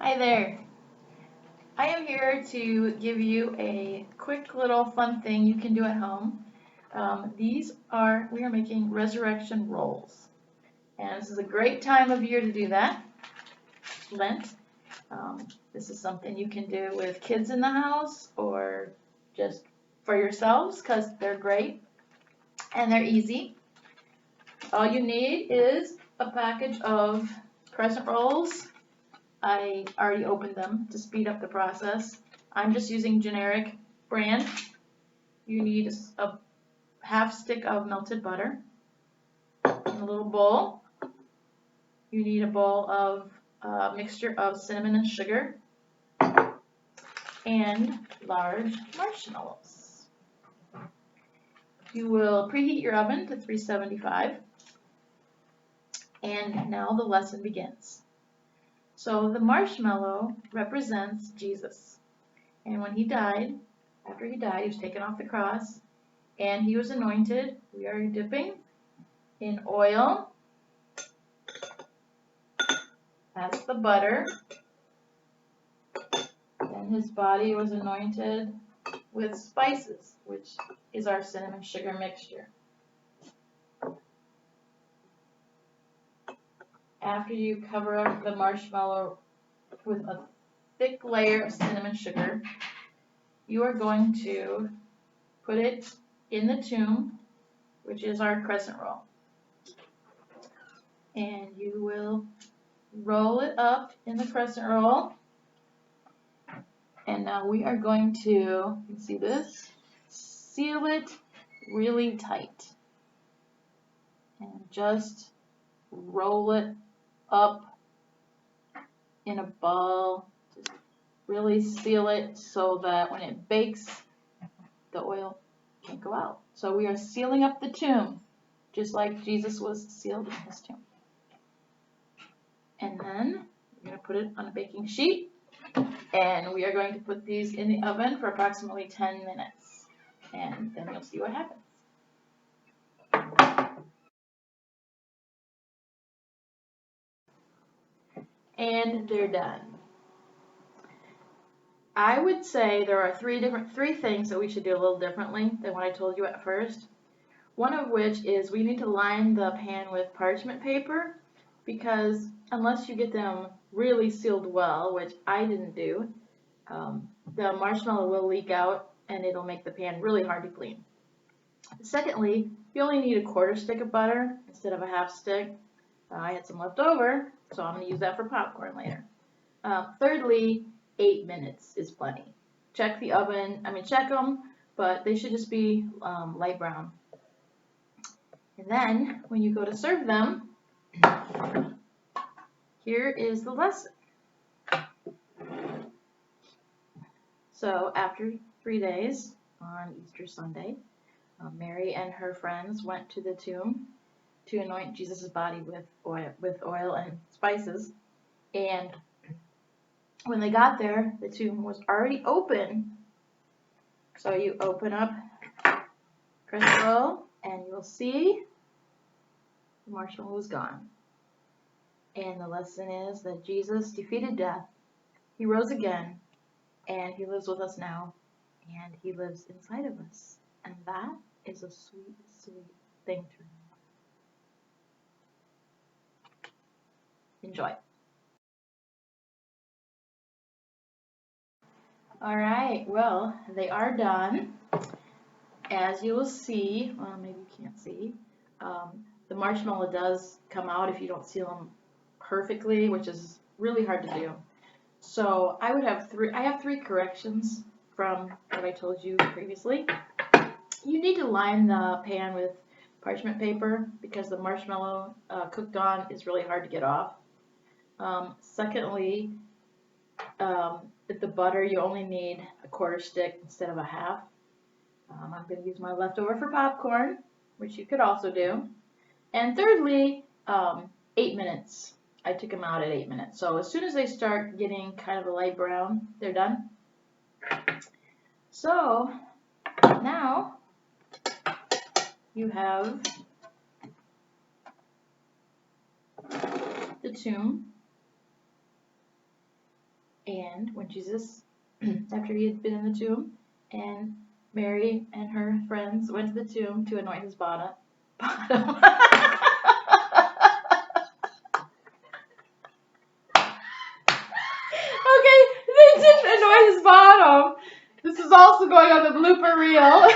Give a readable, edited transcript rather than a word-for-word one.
Hi there. I am here to give you a quick little fun thing you can do at home. We are making resurrection rolls. And this is a great time of year to do that, Lent. This is something you can do with kids in the house or just for yourselves because they're great and they're easy. All you need is a package of crescent rolls. I already opened them to speed up the process. I'm just using generic brand. You need a half stick of melted butter in a little bowl. You need a bowl of a mixture of cinnamon and sugar and large marshmallows. You will preheat your oven to 375, and now the lesson begins. So the marshmallow represents Jesus. And when he died, after he died, he was taken off the cross, and he was anointed. We are dipping in oil. That's the butter. Then his body was anointed with spices, which is our cinnamon sugar mixture. After you cover up the marshmallow with a thick layer of cinnamon sugar, you are going to put it in the tomb, which is our crescent roll. And you will roll it up in the crescent roll. And now we are going to, you can see this, seal it really tight. And just roll it up in a ball. Just really seal it so that when it bakes, the oil can't go out. So we are sealing up the tomb, just like Jesus was sealed in his tomb. And then we're going to put it on a baking sheet. And we are going to put these in the oven for approximately 10 minutes. And then you'll see what happens. And they're done. I would say there are three things that we should do a little differently than what I told you at first. One of which is we need to line the pan with parchment paper, because unless you get them really sealed well, which I didn't do, the marshmallow will leak out and it'll make the pan really hard to clean. Secondly, you only need a quarter stick of butter instead of a half stick. I had some left over, so I'm going to use that for popcorn later. Thirdly, 8 minutes is plenty. Check the oven, check them, but they should just be light brown. And then, when you go to serve them, here is the lesson. So, after 3 days, on Easter Sunday, Mary and her friends went to the tomb to anoint Jesus' body with oil and spices. And when they got there, the tomb was already open. So you open up crescent roll, and you'll see the marshmallow was gone. And the lesson is that Jesus defeated death. He rose again, and he lives with us now, and he lives inside of us. And that is a sweet, sweet thing to remember. Enjoy. All right, well, they are done. As you will see, well, maybe you can't see, the marshmallow does come out if you don't seal them perfectly, which is really hard to do. So I have three corrections from what I told you previously. You need to line the pan with parchment paper because the marshmallow cooked on is really hard to get off. Secondly, with the butter, you only need a quarter stick instead of a half. I'm going to use my leftover for popcorn, which you could also do. And thirdly, 8 minutes. I took them out at 8 minutes. So as soon as they start getting kind of a light brown, they're done. So now you have the tomb. And when Jesus, after he had been in the tomb, and Mary and her friends went to the tomb to anoint his bottom. Okay, they didn't anoint his bottom. This is also going on the blooper reel.